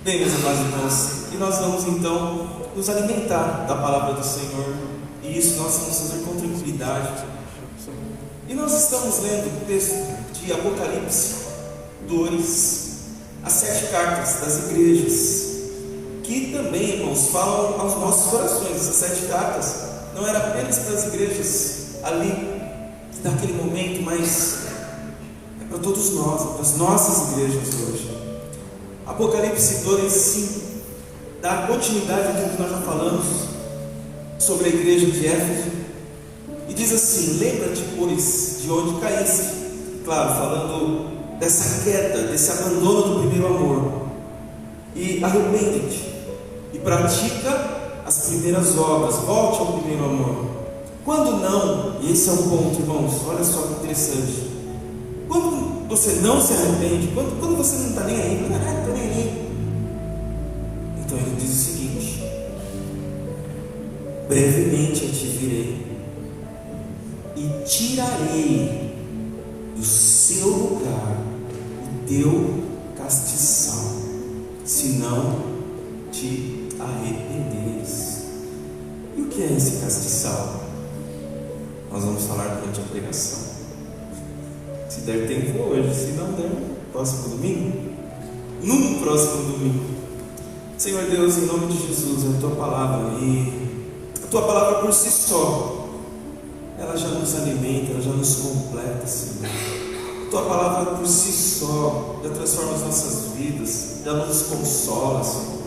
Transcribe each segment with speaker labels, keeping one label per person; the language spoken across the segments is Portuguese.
Speaker 1: Bem, meus amados irmãos, e nós vamos então nos alimentar da palavra do Senhor, e isso nós vamos fazer com tranquilidade. E nós estamos lendo o texto de Apocalipse 2, as 7 cartas das igrejas, que também, irmãos, falam aos nossos corações. Essas 7 cartas não eram apenas para as igrejas ali, naquele momento, mas é para todos nós, para as nossas igrejas hoje. Apocalipse 2, 5, dá continuidade àquilo que nós já falamos sobre a igreja de Éfeso, e diz assim: lembra-te, pois, de onde caíste. Claro, falando dessa queda, desse abandono do primeiro amor, e arrepende-te e pratica as primeiras obras, volte ao primeiro amor. Quando não, e esse é um ponto, irmãos, olha só que interessante, quando você não se arrepende, quando você não está nem aí, não estou nem aí, então ele diz o seguinte: brevemente eu te virei e tirarei do seu lugar o teu castiçal, se não te arrependeres. E o que é esse castiçal? Nós vamos falar durante a pregação. Se der tempo hoje, se não der, próximo domingo, no próximo domingo. Senhor Deus, em nome de Jesus, a tua palavra, e a tua palavra por si só, ela já nos alimenta, ela já nos completa, Senhor. A tua palavra por si só já transforma as nossas vidas, já nos consola, Senhor.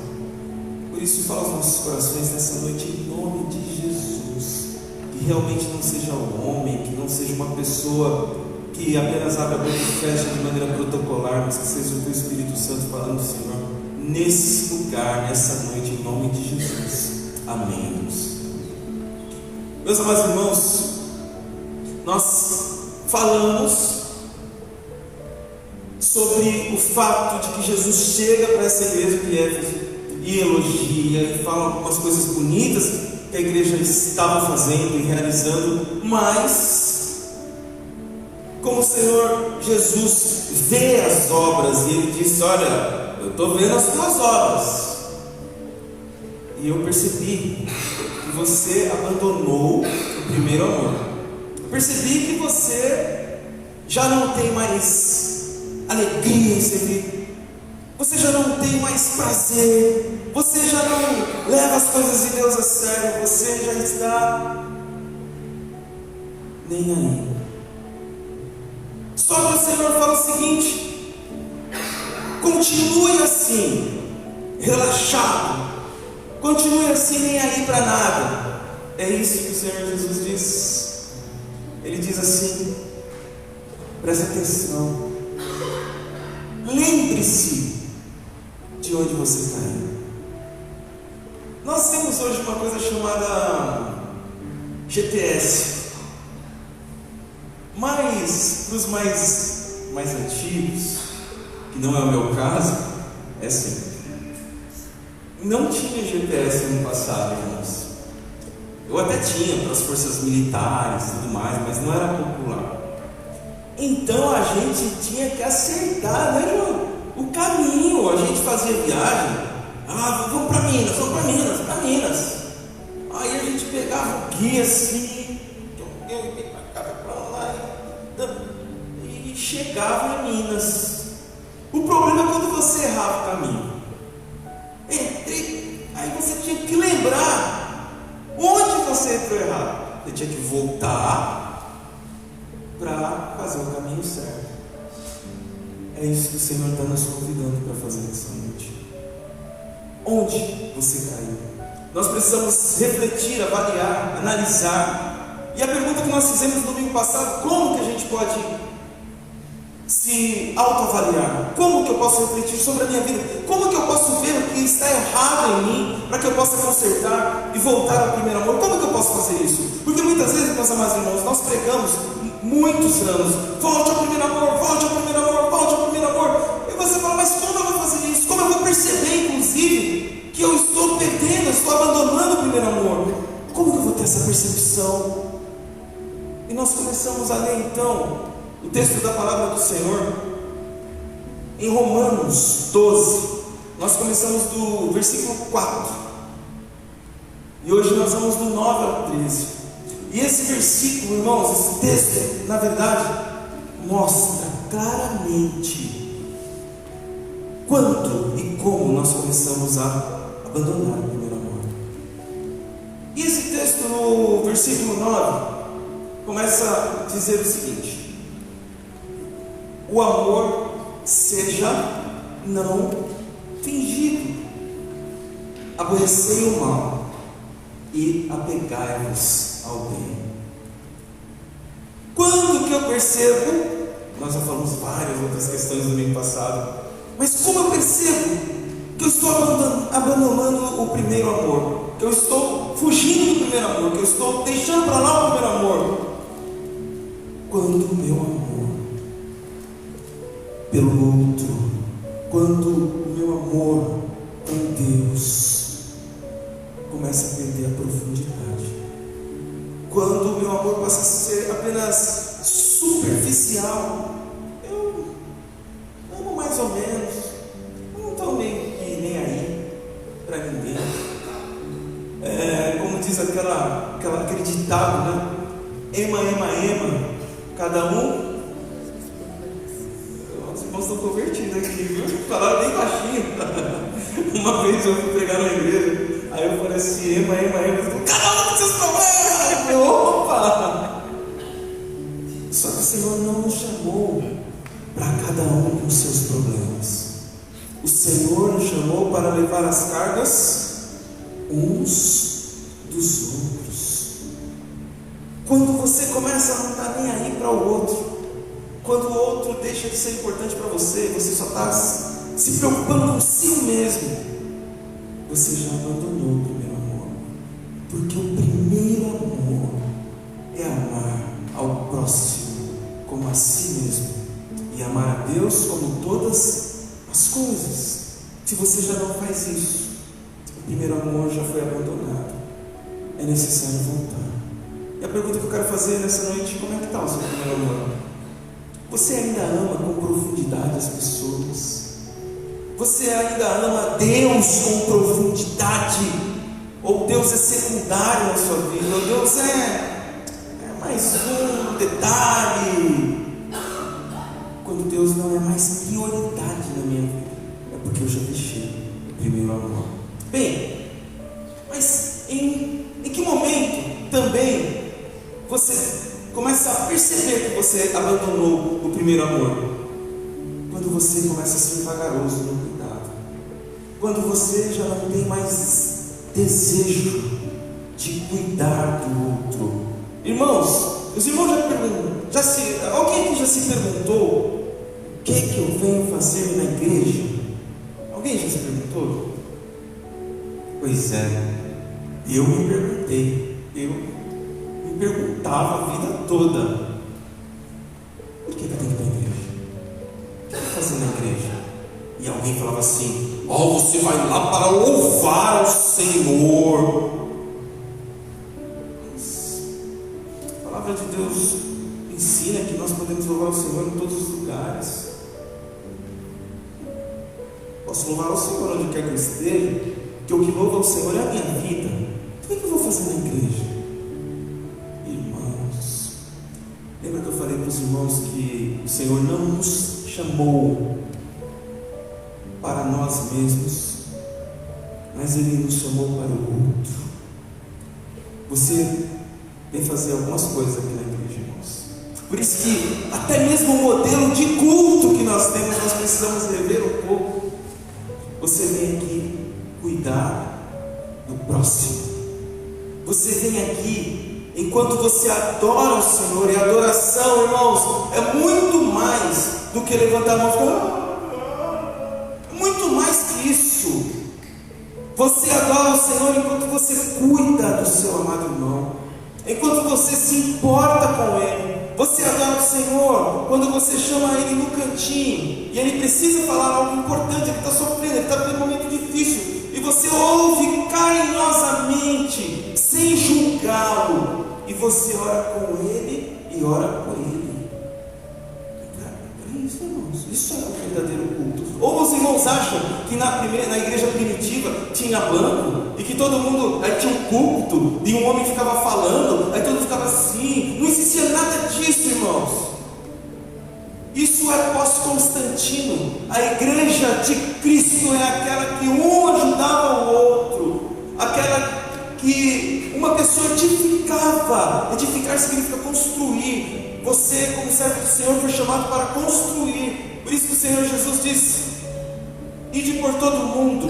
Speaker 1: Por isso, fala aos nossos corações nessa noite, em nome de Jesus, que realmente não seja um homem, que não seja uma pessoa que apenas abre a boca e fecha de maneira protocolar, mas que seja o teu Espírito Santo falando, Senhor, nesse lugar, nessa noite, em nome de Jesus. Amém. Meus amados irmãos, nós falamos sobre o fato de que Jesus chega para essa igreja de Éfeso e elogia e fala algumas coisas bonitas que a igreja estava fazendo e realizando, mas como o Senhor Jesus vê as obras, e ele disse: olha, eu estou vendo as tuas obras, e eu percebi que você abandonou o primeiro amor. Eu percebi que você já não tem mais alegria em servir, você já não tem mais prazer, você já não leva as coisas de Deus a sério, você já está nem aí. Só que o Senhor fala o seguinte: continue assim, relaxado, continue assim, nem aí para nada. É isso que o Senhor Jesus diz. Ele diz assim: preste atenção, lembre-se de onde você caiu. Nós temos hoje uma coisa chamada GPS, mas para os mais antigos, que não é o meu caso, é assim: não tinha GPS no passado, irmãos. Eu até tinha para as forças militares e tudo mais, mas não era popular. Então a gente tinha que acertar, né, irmão? O caminho. A gente fazia viagem, vamos para Minas. Aí a gente pegava o guia assim, e chegava em Minas. O problema é quando você errava o caminho. Aí você tinha que lembrar onde você entrou errado. Você tinha que voltar para fazer o caminho certo. É isso que o Senhor está nos convidando para fazer nessa noite. Onde você caiu? Nós precisamos refletir, avaliar, analisar. E a pergunta que nós fizemos no domingo passado: como que a gente pode se autoavaliar? Como que eu posso refletir sobre a minha vida? Como que eu posso ver o que está errado em mim, para que eu possa consertar e voltar ao primeiro amor? Como que eu posso fazer isso? Porque muitas vezes, meus amados irmãos, nós pregamos muitos anos: volte ao primeiro amor, volte ao primeiro amor, volte ao primeiro amor. E você fala: mas como eu vou fazer isso? Como eu vou perceber, inclusive, que eu estou perdendo, eu estou abandonando o primeiro amor? Como que eu vou ter essa percepção? E nós começamos a ler então o texto da palavra do Senhor em Romanos 12, Nós começamos do versículo 4 e hoje nós vamos do 9 ao 13. E esse versículo, irmãos, esse texto, na verdade, mostra claramente quando e como nós começamos a abandonar o primeiro amor. E esse texto, no versículo 9, começa a dizer o seguinte: o amor seja não fingido, aborrecei o mal e apegai-vos ao bem. Quando que eu percebo, nós já falamos várias outras questões do domingo passado, mas como eu percebo que eu estou abandonando o primeiro amor, que eu estou fugindo do primeiro amor, que eu estou deixando para lá o primeiro amor? Quando o meu amor pelo outro, quando o meu amor com Deus começa a perder a profundidade, quando o meu amor passa a ser apenas superficial, eu amo mais ou menos, eu não estou nem aí para ninguém. Como diz aquele ditado, né? Ema, ema, ema, cada um. Os irmãos estão convertidos aqui, viu? Falaram bem baixinho. Uma vez eu fui pregar na igreja, aí eu falei assim: ema, ema, ema, cada um com seus problemas. Eu falei: opa! Só que o Senhor não nos chamou para cada um com seus problemas. O Senhor nos chamou para levar as cargas uns dos outros. Quando você começa a não estar nem aí para o outro, quando o outro deixa de ser importante para você, você só está se preocupando consigo mesmo, você já abandonou o primeiro amor. Porque o primeiro amor é amar ao próximo como a si mesmo, e amar a Deus como todas as coisas. Se você já não faz isso, o primeiro amor já foi abandonado, é necessário voltar. E a pergunta que eu quero fazer nessa noite: como é que está o seu primeiro amor? Você ainda ama com profundidade as pessoas? Você ainda ama Deus com profundidade? Ou Deus é secundário na sua vida? Ou Deus é mais um detalhe? Quando Deus não é mais prioridade na minha vida, é porque eu já deixei o primeiro amor. Bem, mas em que momento também você começa a perceber que você abandonou o primeiro amor? Quando você começa a ser vagaroso no cuidado, quando você já não tem mais desejo de cuidar do outro. Irmãos, os irmãos já perguntam, alguém aqui já se perguntou o que eu venho fazer na igreja? Alguém já se perguntou? Pois é, eu me perguntei, eu me perguntava a vida toda: por que eu tenho que ir para a igreja? O que eu vou fazer na igreja? E alguém falava assim: você vai lá para louvar ao Senhor. Mas a palavra de Deus ensina que nós podemos louvar o Senhor em todos os lugares. Posso louvar o Senhor onde quer que eu esteja, que o que louva ao Senhor é a minha vida. O que eu vou fazer na igreja? Irmãos, lembra que eu falei para os irmãos que o Senhor não nos chamou para nós mesmos, mas Ele nos chamou para o outro. Você vem fazer algumas coisas aqui na igreja, irmãos. Por isso que até mesmo o modelo de culto que nós temos, nós precisamos rever um pouco. Você vem aqui cuidar do próximo. Você vem aqui, enquanto você adora o Senhor, e a adoração, irmãos, é muito mais do que levantar a mão e falar. É muito mais que isso. Você adora o Senhor enquanto você cuida do seu amado irmão, enquanto você se importa com ele. Você adora o Senhor quando você chama ele no cantinho e ele precisa falar algo importante, ele está sofrendo, ele está vivendo um momento difícil, e você ouve carinhosamente, sem julgá-lo, e você ora com ele e ora por ele. É isso, irmãos. Isso é o verdadeiro culto. Ou os irmãos acham que na igreja primitiva tinha banco e que todo mundo, aí tinha um culto e um homem ficava falando, aí todo mundo ficava assim? Não existia nada disso, irmãos. Isso é pós-Constantino. A igreja de Cristo é aquela que um ajudava o outro, aquela que uma pessoa edificava. Edificar significa construir. Você, como servo do Senhor, foi chamado para construir. Por isso que o Senhor Jesus disse: ide por todo o mundo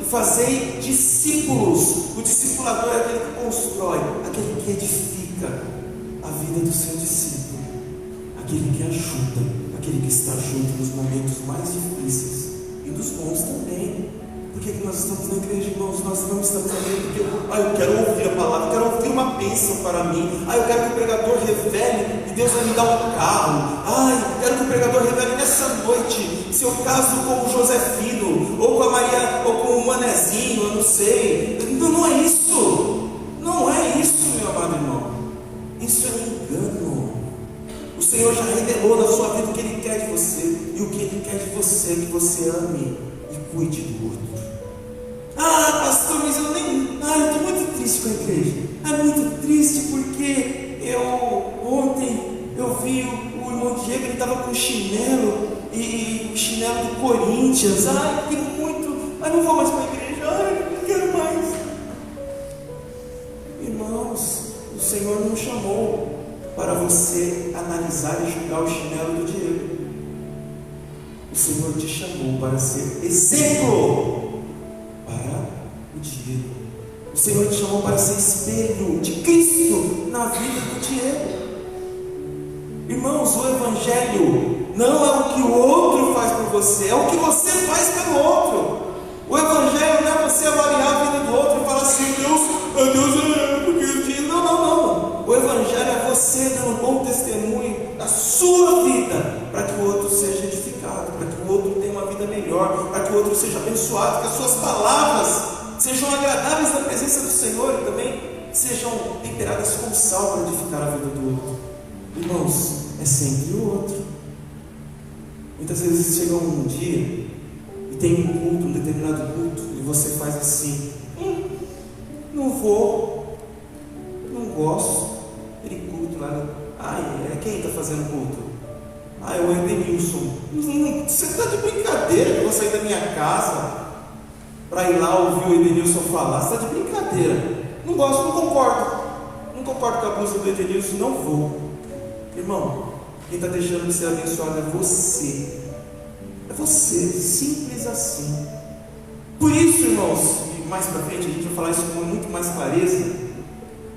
Speaker 1: e fazei discípulos. O discipulador é aquele que constrói, aquele que edifica a vida do seu discípulo, aquele que ajuda, aquele que está junto nos momentos mais difíceis e nos bons também. Por que nós estamos na igreja, irmãos? Nós não estamos na igreja porque eu quero ouvir a palavra, eu quero ouvir uma bênção para mim. Eu quero que o pregador revele e Deus vai me dar um carro. Eu quero que o pregador revele nessa noite se eu caso com o Josefino, ou com a Maria, ou com o Manezinho, eu não sei. Não é isso. Não é isso, meu amado irmão. Isso é um engano. O Senhor já revelou na sua vida o que Ele quer de você, e o que Ele quer de você é que você ame e cuide do outro. Pastor, mas eu estou muito triste com a igreja. É muito triste porque ontem eu vi o irmão Diego, ele estava com chinelo, e o chinelo do Corinthians. Eu quero muito, não vou mais para a igreja, não quero mais. Irmãos, o Senhor não chamou para você analisar e julgar o chinelo do Diego. O Senhor te chamou para ser exemplo para o Diego. O Senhor te chamou para ser espelho de Cristo na vida do Diego. Irmãos, o Evangelho não é o que o outro faz por você, é o que você faz pelo outro. O Evangelho não é você avaliar a vida do outro e falar assim: Deus é porque eu digo. Não. O Evangelho é você dando um bom testemunho da sua vida, para que o outro seja edificado, para que o outro tenha uma vida melhor, para que o outro seja abençoado, que as suas palavras sejam agradáveis na presença do Senhor e também sejam temperadas com sal para edificar a vida do outro. Irmãos, é sempre o outro. Muitas vezes chega um dia e tem um culto, um determinado culto, e você faz assim: não vou, não gosto. Aquele culto lá, quem está fazendo culto? É o Edenilson. Você está de brincadeira que eu vou sair da minha casa para ir lá ouvir o Edenilson falar? Você está de brincadeira. Não gosto, não concordo. Não concordo com a blusa do Edenilson, não vou. Irmão, quem está deixando de ser abençoado é você. É você, simples assim. Por isso, irmãos, e mais para frente a gente vai falar isso com muito mais clareza,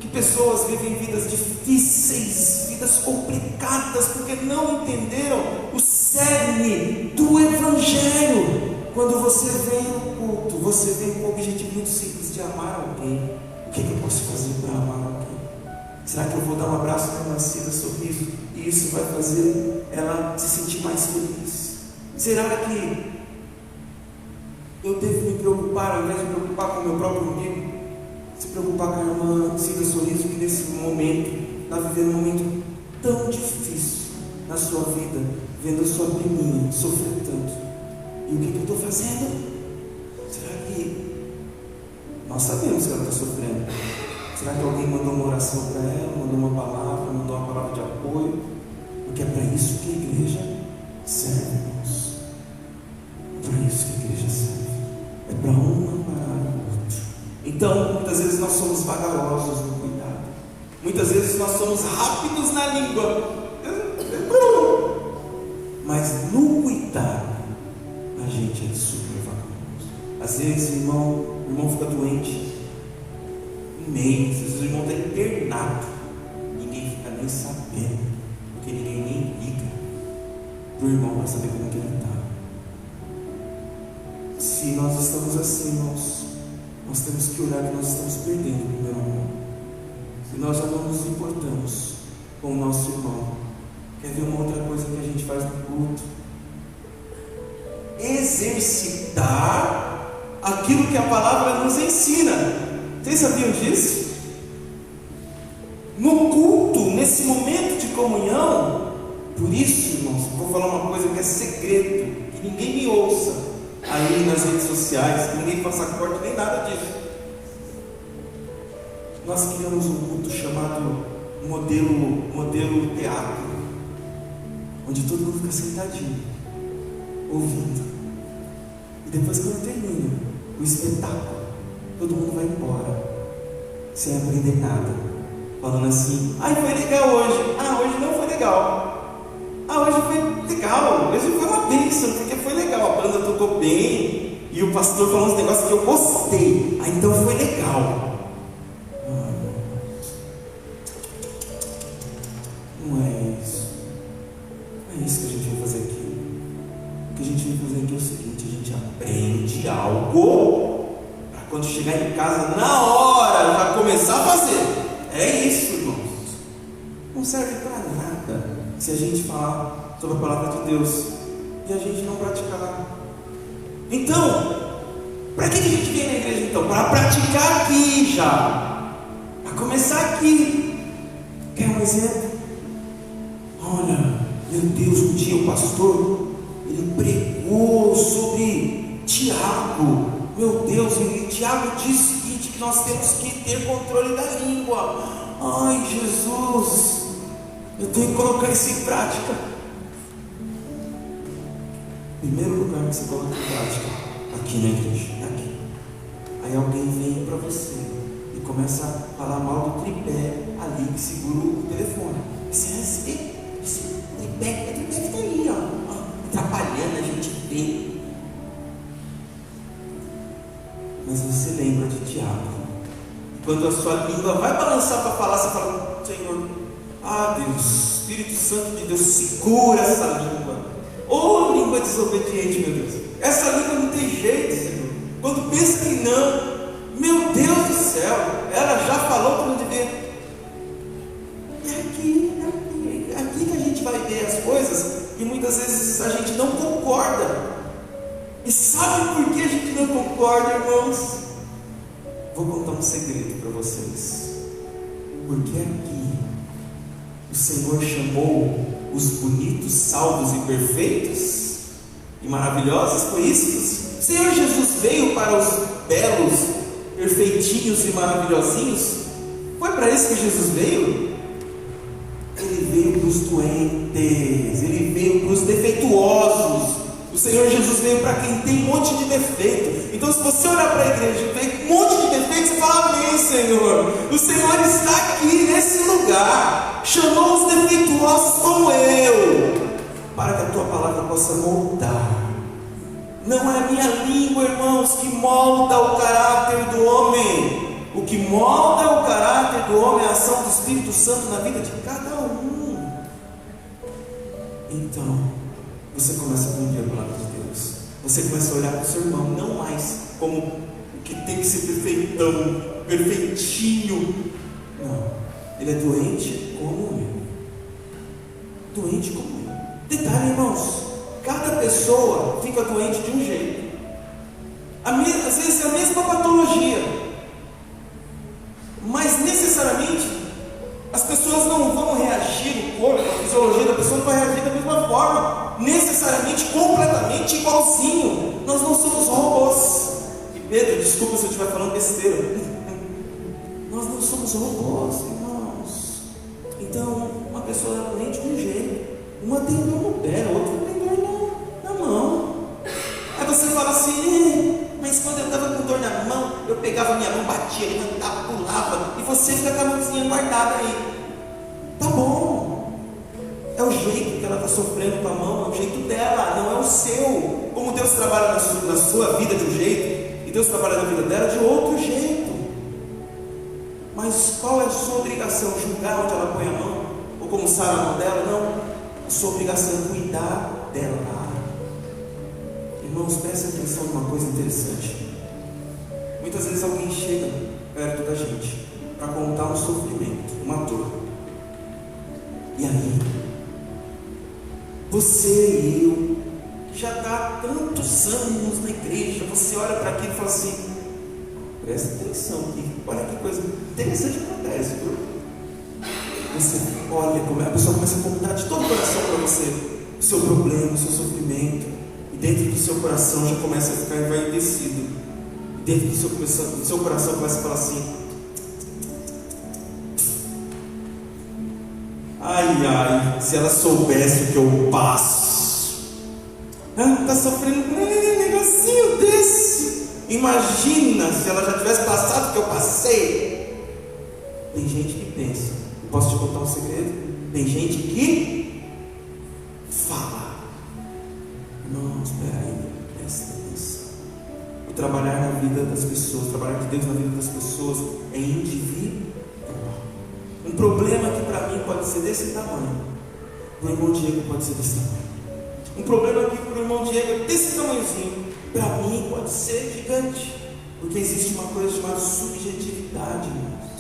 Speaker 1: que pessoas vivem vidas difíceis, vidas complicadas, porque não entenderam o cerne do Evangelho. Quando você vem no culto, você vem com o objetivo muito simples de amar alguém. O que eu posso fazer para amar alguém? Será que eu vou dar um abraço na irmã Cida, sorriso, e isso vai fazer ela se sentir mais feliz? Será que eu devo me preocupar, ao invés de me preocupar com o meu próprio umbigo, se preocupar com a irmã Cida Sorriso, que nesse momento está vivendo um momento tão difícil na sua vida, vendo a sua priminha sofrer tanto? E o que eu estou fazendo? Será que nós sabemos que ela está sofrendo? Será que alguém mandou uma oração para ela, mandou uma palavra, mandou uma palavra de apoio? Porque é para isso que a igreja serve, irmãos. É para isso que a igreja serve. É para um amparar o outro. Então, muitas vezes nós somos vagarosos no cuidado. Muitas vezes nós somos rápidos na língua. Mas no cuidado, a gente é super vagaroso. Às vezes o irmão fica doente um mês, às vezes o irmão está internado, ninguém fica nem sabendo, porque ninguém nem liga para o irmão para saber como que ele está. Se nós estamos assim, irmãos, nós temos que olhar que nós estamos perdendo o meu amor. Se nós já não nos importamos com o nosso irmão, quer ver uma outra coisa que a gente faz no culto? Exercitar aquilo que a palavra nos ensina. Vocês sabiam disso? No culto, nesse momento de comunhão, por isso, irmãos, vou falar uma coisa que é segredo, que ninguém me ouça. aí nas redes sociais, ninguém passa corte nem nada disso. Nós criamos um culto chamado modelo teatro, onde todo mundo fica sentadinho, ouvindo. E depois, quando termina o espetáculo, todo mundo vai embora, sem aprender nada, falando assim: ai, foi legal hoje. Ah, hoje não foi legal. Ah, hoje foi legal. Hoje foi uma bênção, porque foi legal. A banda tocou bem e o pastor falou uns negócios que eu gostei. Ah, então foi legal. Não é isso. Não é isso que a gente vai fazer aqui. O que a gente vai fazer aqui é o seguinte: a gente aprende algo para quando chegar em casa, na hora, já começar a fazer. É isso, irmãos. Não serve para nada se a gente falar sobre a palavra de Deus e a gente não praticar. Então, para que a gente vem na igreja então? Para praticar aqui já. Para começar aqui. Quer um exemplo? Olha, meu Deus, um dia o pastor, ele pregou sobre Tiago. Meu Deus, e Tiago diz o seguinte, que nós temos que ter controle da língua. Ai, Jesus, eu tenho que colocar isso em prática. Primeiro lugar que você coloca em prática, aqui na igreja, aqui. Aí alguém vem para você e começa a falar mal do tripé ali que segura o telefone. Esse tripé fica aí, ó, atrapalhando, a gente vê. Mas você lembra de Tiago. Quando a sua língua vai balançar para falar, você fala: Senhor, Deus, Espírito Santo de Deus, segura essa língua. Ô, língua desobediente, meu Deus. Essa língua não tem jeito, Senhor. Quando pensa que não, meu Deus do céu, ela já falou que não devia. É aqui que a gente vai ver as coisas e muitas vezes a gente não concorda. E sabe por que a gente não concorda, irmãos? Vou contar um segredo para vocês. Porque aqui o Senhor chamou os bonitos, salvos e perfeitos e maravilhosos. Foi isso? O Senhor Jesus veio para os belos, perfeitinhos e maravilhosinhos? Foi para isso que Jesus veio? Ele veio para os doentes, ele veio para os defeituosos. O Senhor Jesus veio para quem tem um monte de defeito. Então, se você olhar para a igreja e ver um monte de defeito, você fala: amém, Senhor. O Senhor está aqui nesse lugar. Chamou os defeituosos como eu, para que a tua palavra possa moldar. Não é a minha língua, irmãos, que molda o caráter do homem. O que molda o caráter do homem é a ação do Espírito Santo na vida de cada um. Então, você começa a cumprir a palavra de Deus. Você começa a olhar para o seu irmão, não mais como o que tem que ser perfeitão, perfeitinho. Não, ele é doente como eu. Doente como eu. Detalhe, irmãos, cada pessoa fica doente de um jeito. Às vezes é a mesma patologia, mas necessariamente as pessoas não vão reagir, o corpo, a fisiologia da pessoa não vai reagir da mesma forma, necessariamente, completamente igualzinho. Nós não somos robôs. E Pedro, desculpa se eu estiver falando besteira. Nós não somos robôs, irmãos. Então, uma pessoa é doente de um jeito. Uma tem dor no pé, a outra tem dor na mão. Aí você fala assim: mas quando eu estava com dor na mão, eu pegava minha mão, batia, levantava, pulava, e você fica com a mãozinha guardada aí. Tá bom, é o jeito que ela está sofrendo com a mão, é o jeito dela, não é o seu. Como Deus trabalha na sua vida de um jeito, e Deus trabalha na vida dela de outro jeito. Mas qual é a sua obrigação? Julgar onde ela põe a mão? Ou como sara a mão dela? Não, a sua obrigação é cuidar dela. Irmãos, prestem atenção numa coisa interessante. Muitas vezes alguém chega perto da gente para contar um sofrimento, uma dor. E aí, você e eu, que já está há tantos anos na igreja, você olha para aquilo e fala assim: presta atenção aqui, olha que coisa interessante que acontece, viu? Você olha, a pessoa começa a contar de todo o coração para você o seu problema, o seu sofrimento. dentro do seu coração já começa a ficar envaidecido. Dentro do seu coração começa a falar assim: ai, ai, se ela soubesse o que eu passo. Está sofrendo com um negocinho desse. Imagina se ela já tivesse passado o que eu passei. Tem gente que pensa. Eu posso te contar um segredo? Tem gente que fala: não, espera aí, presta atenção. E trabalhar na vida das pessoas, trabalhar de Deus na vida das pessoas é individual. Um problema que para mim pode ser desse tamanho, para o irmão Diego pode ser desse tamanho. Um problema que para o irmão Diego é desse tamanhozinho, para mim pode ser gigante. Porque existe uma coisa chamada subjetividade, irmãos.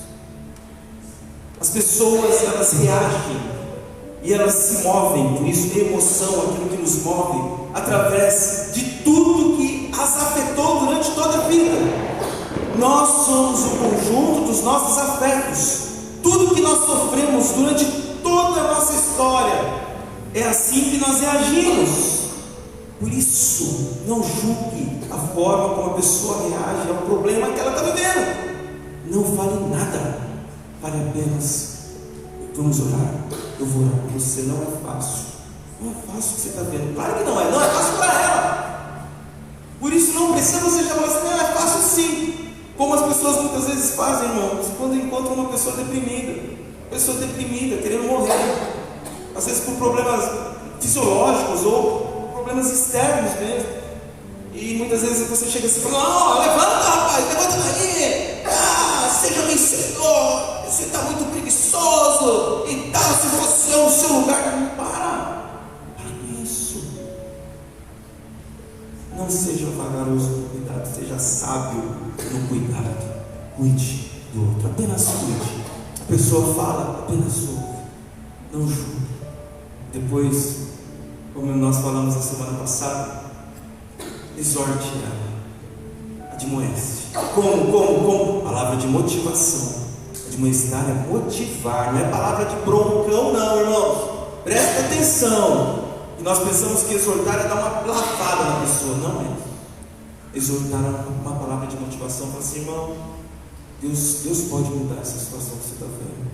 Speaker 1: As pessoas, elas reagem e elas se movem, por isso emoção, aquilo que nos move, através de tudo que as afetou durante toda a vida. Nós somos o conjunto dos nossos afetos. Tudo que nós sofremos durante toda a nossa história, é assim que nós reagimos. Por isso, não julgue a forma como a pessoa reage ao problema que ela está vivendo. Não vale nada, vale apenas: vamos orar, eu vou orar por você. Não é fácil, não é fácil o que você está vendo. Claro que não é fácil para ela. Por isso não precisa você já falar assim: não, é fácil sim. Como as pessoas muitas vezes fazem, irmãos, quando encontram uma pessoa deprimida, querendo morrer, às vezes por problemas fisiológicos ou problemas externos mesmo. E muitas vezes você chega assim e fala: não, levanta, rapaz, levanta daí, seja vencedor, você está muito preguiçoso e tal, se você é o seu lugar. Não, para com isso. Não seja vagaroso no cuidado, seja sábio no cuidado. Cuide do outro, apenas cuide. A pessoa fala, apenas ouve, não julgue. Depois, como nós falamos na semana passada, exorte ela, admoeste. Como? Palavra de motivação. Admoestar é motivar, não é palavra de broncão, não, irmãos. Presta atenção. E nós pensamos que exortar é dar uma lavada na pessoa. Não é. Exortar é uma palavra de motivação. Fala assim: irmão, Deus pode mudar essa situação que você está vendo.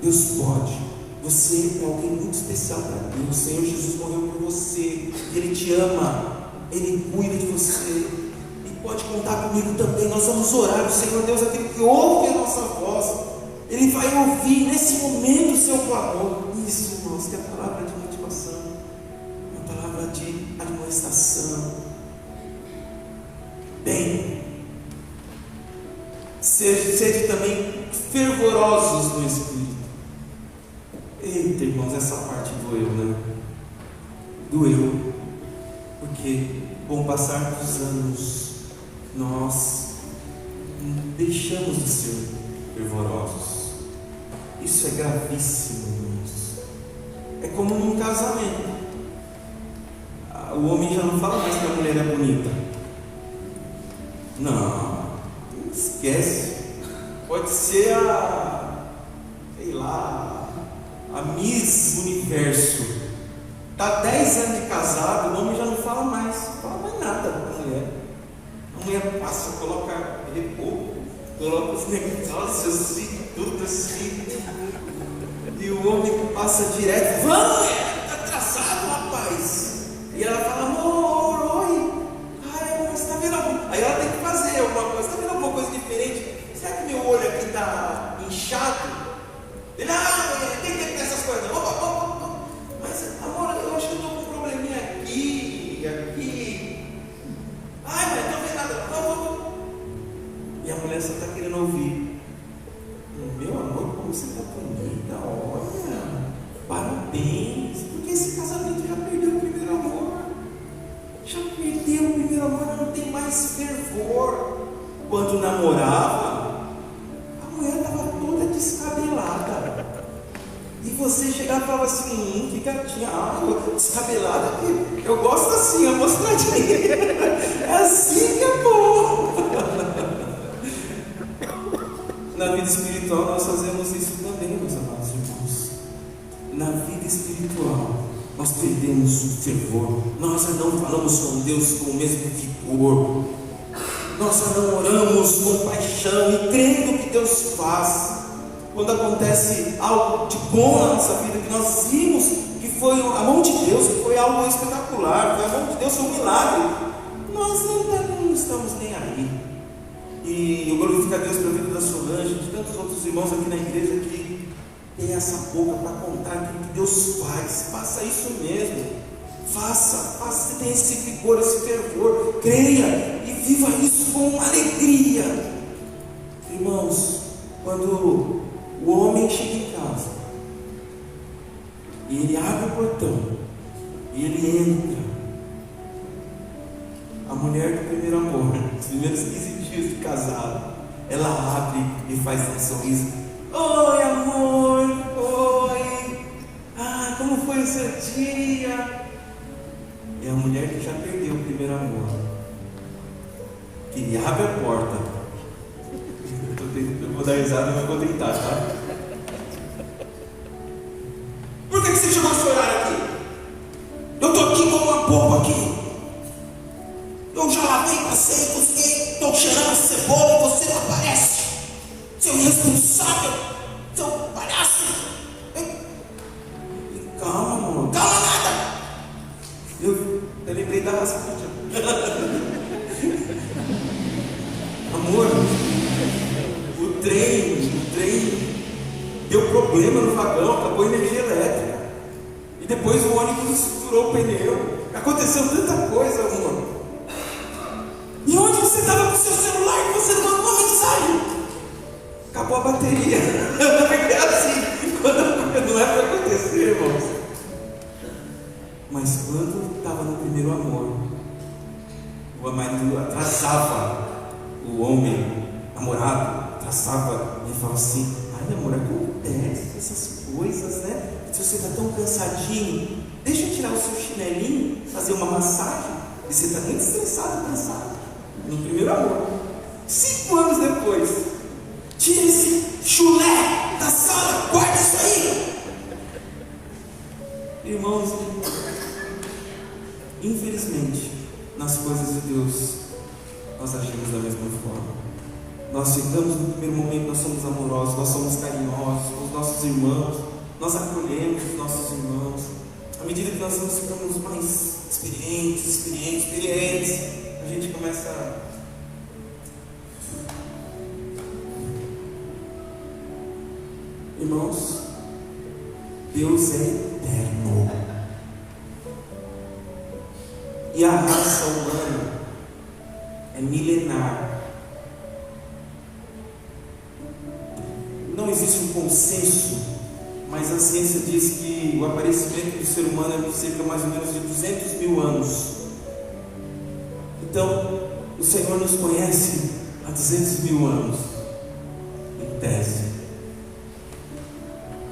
Speaker 1: Deus pode. Você é alguém muito especial para Deus. O Senhor Jesus morreu por você. Ele te ama. Ele cuida de você. E pode contar comigo também. Nós vamos orar. O Senhor Deus é aquele que ouve a nossa voz. Ele vai ouvir nesse momento o seu clamor. Isso, irmãos, que é a palavra de motivação, uma palavra de admoestação. Bem, sede também fervorosos no Espírito. Eita, irmãos, essa parte doeu, né? Doeu, porque com o passar dos anos nós deixamos de ser fervorosos. Isso é gravíssimo, irmãos. É como num casamento. O homem já não fala mais que a mulher é bonita. Não, esquece. Pode ser a Miss Universo. Está 10 anos de casado, o homem já não fala mais nada para a mulher. A mulher passa, coloca reboco, coloca os negócios assim, tudo assim. E o homem passa direto: vamos, está atrasado, rapaz. E ela fala: amor, oi. Ai, amor, você está vendo alguma? Aí ela tem que fazer alguma coisa. Está vendo alguma coisa diferente? Será que meu olho aqui está inchado? Ele: quem tem essas coisas? Opa. Mas, amor, eu acho que eu estou com um probleminha aqui. Ai, mas não vê nada. Vamos. E a mulher só está querendo ouvir: meu amor, como você está bonita, olha, parabéns, porque esse casamento já perdeu o primeiro amor. Não tem mais fervor. Quando namorava, a mulher estava toda descabelada. E você chegava e falava assim: que gatinha, descabelada, eu gosto assim, amostradinha. É assim que é bom. Na vida espiritual nós fazemos isso também, meus amados irmãos. Na vida espiritual nós perdemos o fervor, nós nós não falamos com Deus com o mesmo vigor, nós não oramos com paixão e crendo que Deus faz. Quando acontece algo de bom na nossa vida, que nós vimos que foi a mão de Deus, que foi algo espetacular, foi a mão de Deus, foi um milagre, nós não estamos nem aí. E eu glorifico a Deus pela vida da Solange, de tantos outros irmãos aqui na igreja que tem essa boca para contar o que Deus faz. Faça isso mesmo, faça, você tem esse vigor, esse fervor, creia e viva isso com uma alegria. Irmãos, quando o homem chega em casa e ele abre o portão e ele entra, a mulher do primeiro amor, os primeiros 15 dias de casado, ela abre e faz um sorriso: oi amor, oi, como foi o seu dia? É a mulher que já perdeu o primeiro amor, que ele abre a porta. Eu vou dar risada, mas vou tentar, tá? Por que você chegou a chorar aqui? Eu estou aqui como uma boba aqui. Eu já lavei, passei, cozinhei, estou cheirando cebola e você não aparece. Seu irresponsável, seu palhaço. Calma, amor. Calma nada. Eu lembrei da Rasputia. Amor, o trem deu problema no vagão, acabou a energia elétrica. E depois o ônibus furou o pneu. Aconteceu tanta coisa, amor. E onde você estava com o seu celular e você não mandou uma mensagem? Acabou a bateria. É assim, não é para acontecer, irmãos. Mas quando estava no primeiro amor, o marido atrasava, o homem, namorado, atrasava e falava assim: ai amor, acontece essas coisas, né? Se você está tão cansadinho, deixa eu tirar o seu chinelinho, fazer uma massagem. E você está muito estressado, cansado. No primeiro amor. 5 anos depois, tira esse chulé da sala, guarda isso aí. Irmãos, infelizmente, nas coisas de Deus, nós agimos da mesma forma. Nós ficamos no primeiro momento, nós somos amorosos, nós somos carinhosos com os nossos irmãos, nós acolhemos os nossos irmãos. À medida que nós ficamos mais experientes, a gente começa a... Irmãos, Deus é eterno. E a raça humana é milenar. Não existe um consenso, mas a ciência diz que o aparecimento do ser humano é de cerca mais ou menos de 200 mil anos. Então, o Senhor nos conhece há 200 mil anos, em tese.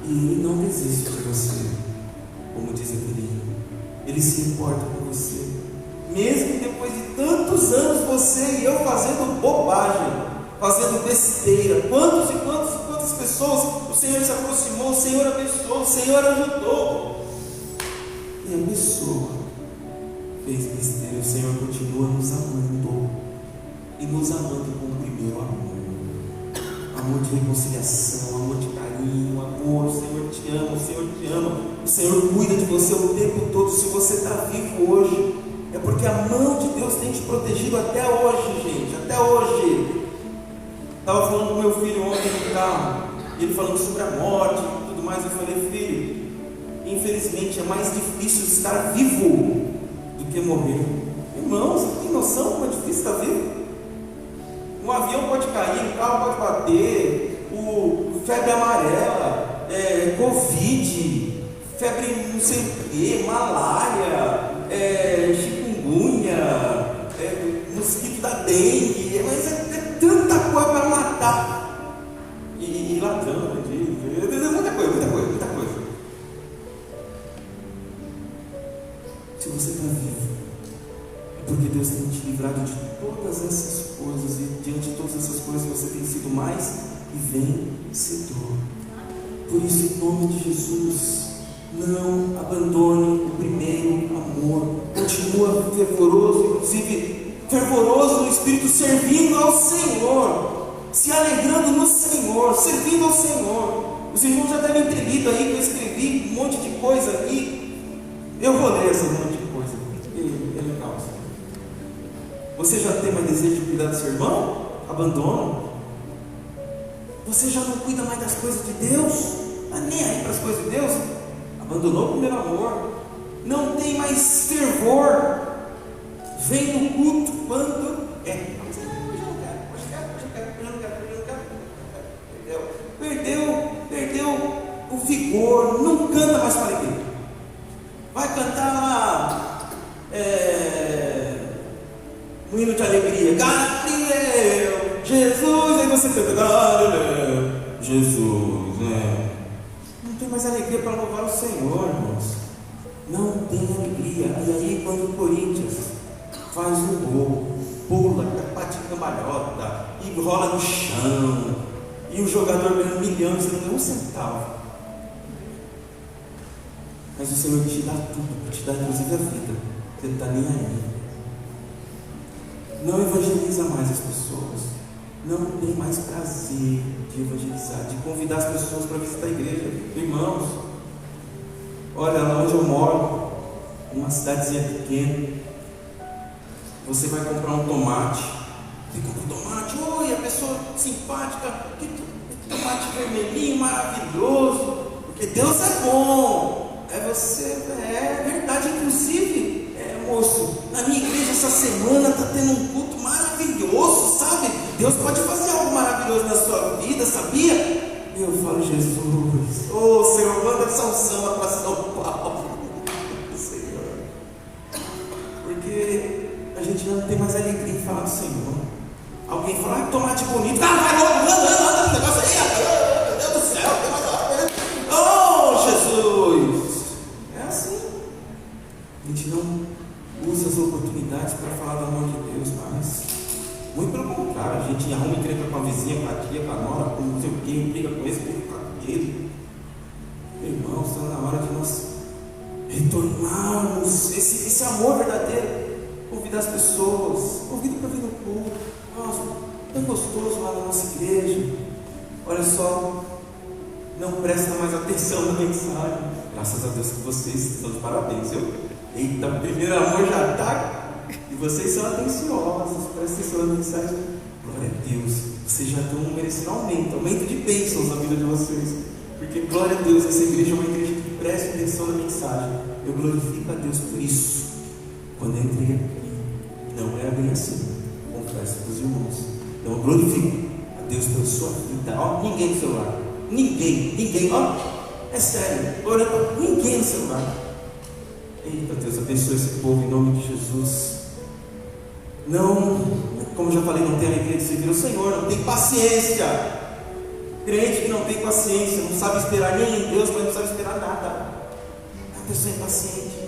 Speaker 1: E Ele não desiste de você, como diz aquele hino. Ele se importa com você. Mesmo que depois de tantos anos você e eu fazendo bobagem, fazendo besteira, quantas pessoas o Senhor se aproximou, o Senhor abençoou, o Senhor ajudou. E a pessoa fez besteira, o Senhor continua nos amando, e nos amando com o primeiro amor. Amor de reconciliação, amor de carinho, amor, o Senhor te ama, o Senhor te ama, o Senhor cuida de você o tempo todo. Se você está vivo hoje, é porque a mão de Deus tem te protegido até hoje, gente, até hoje. Estava falando com meu filho ontem no carro, ele falando sobre a morte e tudo mais. Eu falei: filho, infelizmente é mais difícil estar vivo do que morrer. Irmão, você tem noção como é difícil estar vivo? Um avião pode cair, um carro pode bater, febre amarela, Covid, febre não sei o que, malária, chikungunya, mosquito da dengue, mas é tanta coisa para matar. E ladrão, muita coisa. Se você está vivo, é porque Deus tem te livrado de todas essas coisas, e diante de todas essas coisas você tem sido mais vencedor. Por isso, em nome de Jesus, não abandone o primeiro amor. continua fervoroso, inclusive fervoroso no Espírito, servindo ao Senhor, se alegrando no Senhor, servindo ao Senhor. Os irmãos já devem ter lido aí que eu escrevi um monte de coisa aqui. Eu vou ler esse monte de coisa, é legal. Você já tem mais desejo de cuidar do seu irmão? Abandona. Você já não cuida mais das coisas de Deus? Não é nem aí para as coisas de Deus? Abandonou o primeiro amor. Não tem mais fervor. Vem no culto quando é. Hoje eu não quero. Perdeu o vigor. Não canta mais para a igreja. Vai cantar lá um hino de alegria. Gabriel, Jesus. Aí você canta Gabriel, Jesus, né? Não tem mais alegria para louvar o Senhor, irmãos. Não tem alegria. E aí quando o Corinthians faz um gol, pula, bate cambalhota e rola no chão, e o jogador ganha 1 milhão, você não ganha um centavo. Mas o Senhor te dá tudo, te dá inclusive a vida. Você não está nem aí. Não evangeliza mais as pessoas. Não tem mais prazer de evangelizar, de convidar as pessoas para visitar a igreja. Irmãos, olha lá onde eu moro, uma cidadezinha pequena. Você vai comprar um tomate. Você compra um tomate, oi, a pessoa simpática, que tomate vermelhinho, maravilhoso, porque Deus é bom. É verdade, inclusive, moço, na minha igreja essa semana está tendo um culto maravilhoso, sabe? Deus pode fazer algo maravilhoso na sua vida, sabia? Eu falo, Jesus, Senhor, manda essa unção para São Paulo, Senhor, porque a gente não tem mais alegria em falar do Senhor. Alguém fala, tomate bonito, vai logo, anda no negócio aí, meu Deus do céu, tem mais hora, Jesus. É assim. A gente não usa as oportunidades para falar do amor de Deus mais. Muito pelo contrário, a gente arruma encrenca com a vizinha, com a tia, com a nora, com não sei o que, briga com esse, briga com aquele. Irmãos, está na hora de nós retornarmos esse amor verdadeiro. Convidar as pessoas, convida para vir no culto. Nossa, tão gostoso lá na nossa igreja. Olha só, não presta mais atenção na mensagem. Graças a Deus que vocês estão de parabéns, viu? Eita, o primeiro amor já está. E vocês são atenciosos, prestem atenção na mensagem. Glória a Deus, vocês já estão merecendo aumento de bênçãos na vida de vocês. Porque, glória a Deus, essa igreja é uma igreja que presta atenção na mensagem. Eu glorifico a Deus por isso. Quando eu entrei aqui, não era bem assim, confesso para os irmãos. Então eu glorifico a Deus pela sua vida. Ó, ninguém no celular, ninguém, ó, é sério, glória a ninguém no celular. Eita, Deus abençoe esse povo em nome de Jesus. Não, como já falei, não tem alegria de servir o Senhor, não tem paciência. Crente que não tem paciência, não sabe esperar nem em Deus, mas não sabe esperar nada. A pessoa é impaciente.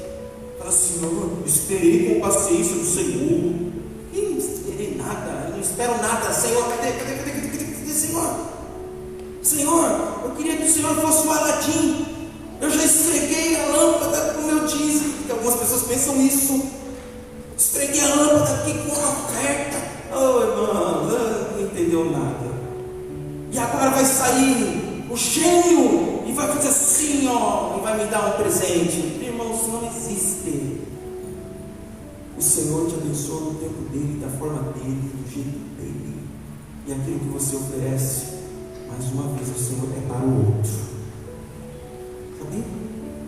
Speaker 1: Fala, Senhor, eu esperei com paciência no Senhor. Eu não esperei nada, eu não espero nada. Senhor, cadê, Senhor? Senhor, eu queria que o Senhor fosse o Aladim. Eu já esfreguei a lâmpada com o meu dízimo, porque algumas pessoas pensam isso. Esfreguei a lâmpada aqui com uma oferta. Oh, irmão, não entendeu nada. E agora vai sair o gênio e vai fazer assim, ó, e vai me dar um presente. Irmãos, isso não existe. O Senhor te abençoa no tempo dele, da forma dele, do jeito dele. E aquilo que você oferece, mais uma vez, o Senhor é para o outro.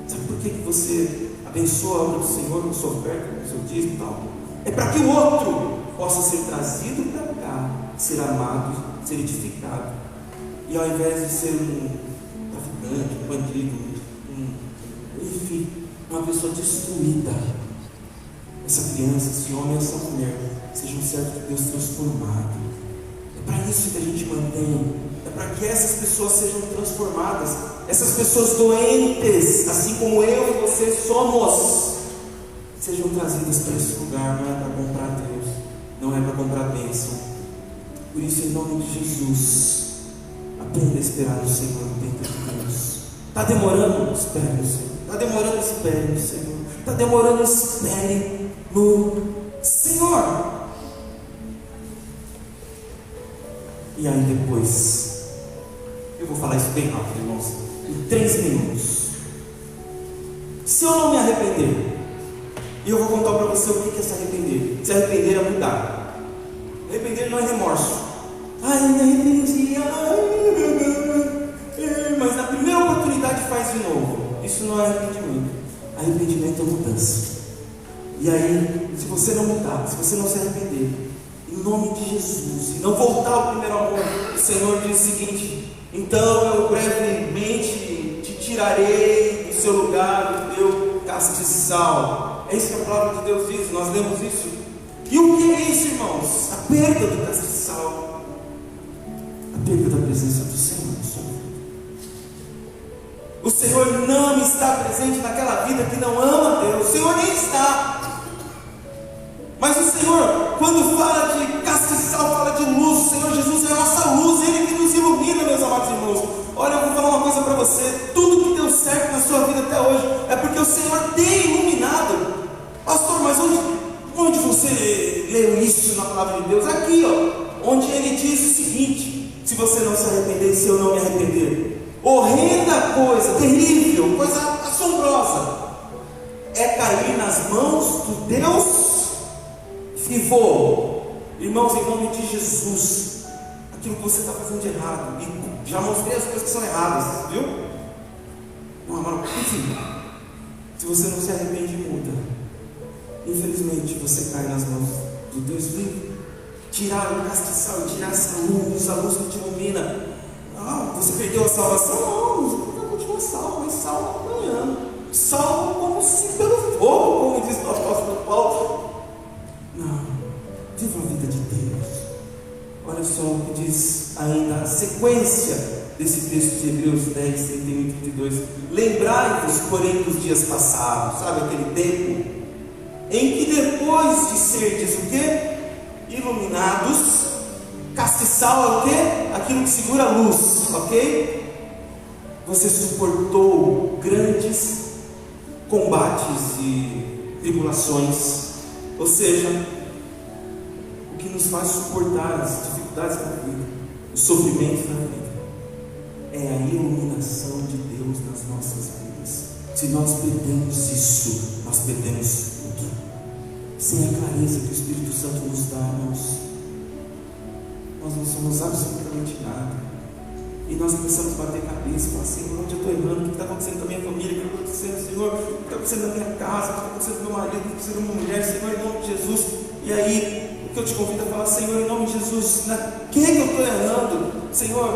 Speaker 1: Sabe por que você abençoa a obra do Senhor com sua oferta, com seu dízimo e tal? É para que o outro possa ser trazido para cá, ser amado, ser edificado. E ao invés de ser um traficante, um bandido, enfim, uma pessoa destruída, essa criança, esse homem, essa mulher, seja um servo de Deus transformado. É para isso que a gente mantém. É para que essas pessoas sejam transformadas. Essas pessoas doentes, assim como eu e você somos, sejam trazidas para esse lugar. Não é para comprar Deus, não é para comprar bênção. Por isso, em nome de Jesus, aprenda a esperar no Senhor no tempo de Deus. Está demorando? Espere no Senhor. Está demorando? Espere no Senhor. Está demorando? Espere. no Senhor. E aí depois, eu vou falar isso bem rápido, irmãos, em 3 minutos. Se eu não me arrepender, e eu vou contar para você o que é se arrepender. Se arrepender é mudar. Arrepender não é remorso. Ai, me arrependi. Mas na primeira oportunidade faz de novo. Isso não é arrependimento. Arrependimento é mudança. E aí, se você não mudar, se você não se arrepender, em nome de Jesus, e não voltar ao primeiro amor, o Senhor diz o seguinte: então eu brevemente te tirarei do seu lugar, do teu castiçal. É isso que a palavra de Deus diz, nós lemos isso. E o que é isso, irmãos? A perda do castiçal, a perda da presença do Senhor. O Senhor não está presente naquela vida que não ama Deus. O Senhor nem está. Mas o Senhor, quando fala de castiçal, fala de luz. O Senhor Jesus é a nossa luz, Ele que nos ilumina, meus amados irmãos. Olha, eu vou falar uma coisa para você: tudo que deu certo na sua vida até hoje é porque o Senhor tem iluminado. Pastor, mas onde você leu isso na palavra de Deus? Aqui, ó, onde Ele diz o seguinte: se você não se arrepender, se eu não me arrepender, horrenda coisa, terrível, coisa assombrosa é cair nas mãos do Deus vivo. Irmãos, em nome de Jesus, aquilo que você está fazendo de errado, e já mostrei as coisas que são erradas, viu? Não, mas enfim, se você não se arrepende, muda. Infelizmente você cai nas mãos do Deus vivo. Tirar o castiçal, tirar essa luz, a luz que te ilumina. Você perdeu a salvação? Não, você vai continuar salvo, mas salvo amanhã. Salvo como se pelo fogo, como diz o apóstolo Paulo. Não, viva a vida de Deus. Olha só o que diz ainda a sequência desse texto de Hebreus 10, 31 e 32. Lembrai-vos, porém, dos dias passados, sabe aquele tempo em que depois de serdes o quê? Iluminados, castiçal é o quê? Aquilo que segura a luz, ok? Você suportou grandes combates e tribulações, ou seja, o que nos faz suportar as dificuldades da vida, os sofrimentos da vida, é a iluminação de Deus nas nossas vidas. Se nós perdemos isso, nós perdemos tudo. Sem a clareza que o Espírito Santo nos dá, irmãos, nós não somos absolutamente nada. E nós começamos a bater cabeça e falar: Senhor, onde eu estou errando? O que está acontecendo com a minha família? O que está acontecendo, Senhor? O que está acontecendo na minha casa? O que está acontecendo com o meu marido? O que está acontecendo com a minha mulher? Senhor, em nome de Jesus. E aí, o que eu te convido a falar: Senhor, em nome de Jesus, na que eu estou errando? Senhor,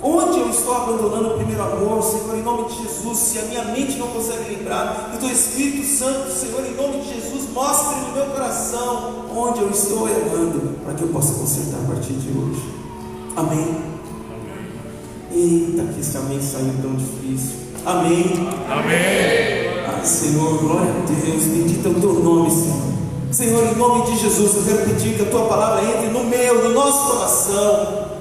Speaker 1: onde eu estou abandonando o primeiro amor? Senhor, em nome de Jesus, se a minha mente não consegue lembrar, então Espírito Santo, Senhor, em nome de Jesus, mostre no meu coração onde eu estou errando, para que eu possa consertar a partir de hoje. Amém. Eita, que esse amém saiu tão difícil. Amém.
Speaker 2: Amém.
Speaker 1: Ai, Senhor, glória a Deus, bendito é o teu nome, Senhor. Senhor, em nome de Jesus, eu quero pedir que a tua palavra entre no nosso coração.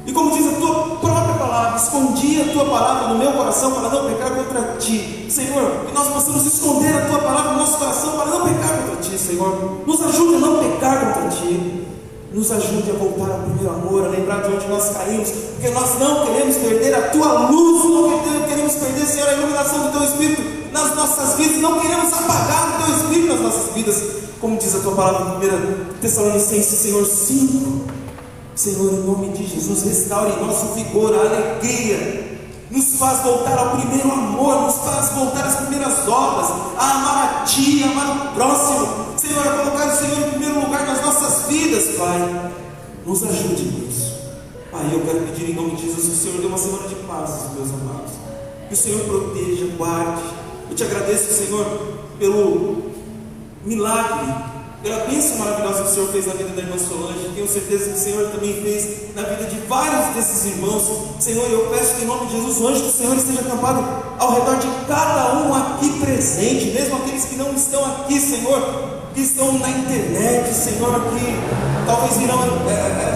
Speaker 1: E como diz a tua própria palavra, escondi a tua palavra no meu coração para não pecar contra ti. Senhor, que nós possamos esconder a tua palavra no nosso coração para não pecar contra ti, Senhor. Nos ajude a não pecar contra ti. Nos ajude a voltar ao primeiro amor, a lembrar de onde nós caímos, porque nós não queremos perder a tua luz, não queremos perder, Senhor, a iluminação do teu Espírito nas nossas vidas, não queremos apagar o teu Espírito nas nossas vidas, como diz a tua palavra em 1 Tessalonicenses, Senhor, 5. Senhor, em nome de Jesus, restaure em nosso vigor, a alegria, nos faz voltar ao primeiro amor, nos faz voltar às primeiras obras, a amar a ti, a amar o próximo, Senhor, a colocar o Senhor em primeiro lugar nas nossas vidas, Pai. Nos ajude nisso. Pai, eu quero pedir em nome de Jesus que o Senhor dê uma semana de paz, meus amados, que o Senhor proteja, guarde. Eu te agradeço, Senhor, pelo milagre, pela bênção maravilhosa que o Senhor fez na vida da irmã Solange. Tenho certeza que o Senhor também fez na vida de vários desses irmãos. Senhor, eu peço que em nome de Jesus o anjo do Senhor esteja acampado ao redor de cada um aqui presente, mesmo aqueles que não estão aqui, Senhor, que estão na internet, Senhor, que talvez virão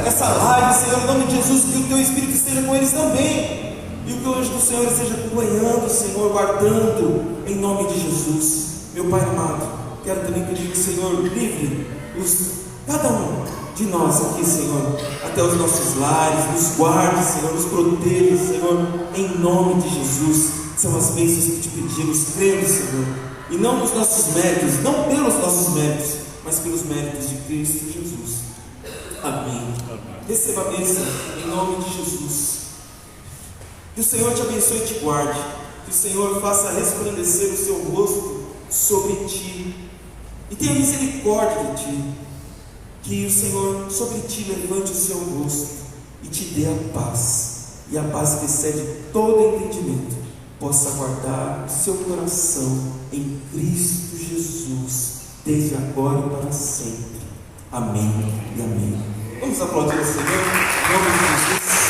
Speaker 1: essa live, Senhor, em nome de Jesus, que o teu Espírito esteja com eles também, e que o anjo do Senhor esteja acompanhando, Senhor, guardando, em nome de Jesus. Meu Pai amado, quero também pedir que o Senhor livre cada um de nós aqui, Senhor, até os nossos lares, nos guarde, Senhor, nos proteja, Senhor, em nome de Jesus. São as bênçãos que te pedimos, crendo, Senhor, e não nos nossos méritos, não pelos nossos méritos, mas pelos méritos de Cristo Jesus. Amém. Receba a bênção em nome de Jesus. Que o Senhor te abençoe e te guarde. Que o Senhor faça resplandecer o seu rosto sobre ti e tenha misericórdia de ti. Que o Senhor sobre ti levante o seu rosto e te dê a paz, e a paz que excede todo entendimento possa guardar o seu coração em Cristo Jesus, desde agora e para sempre. Amém e amém. Vamos aplaudir o Senhor em nome de Jesus.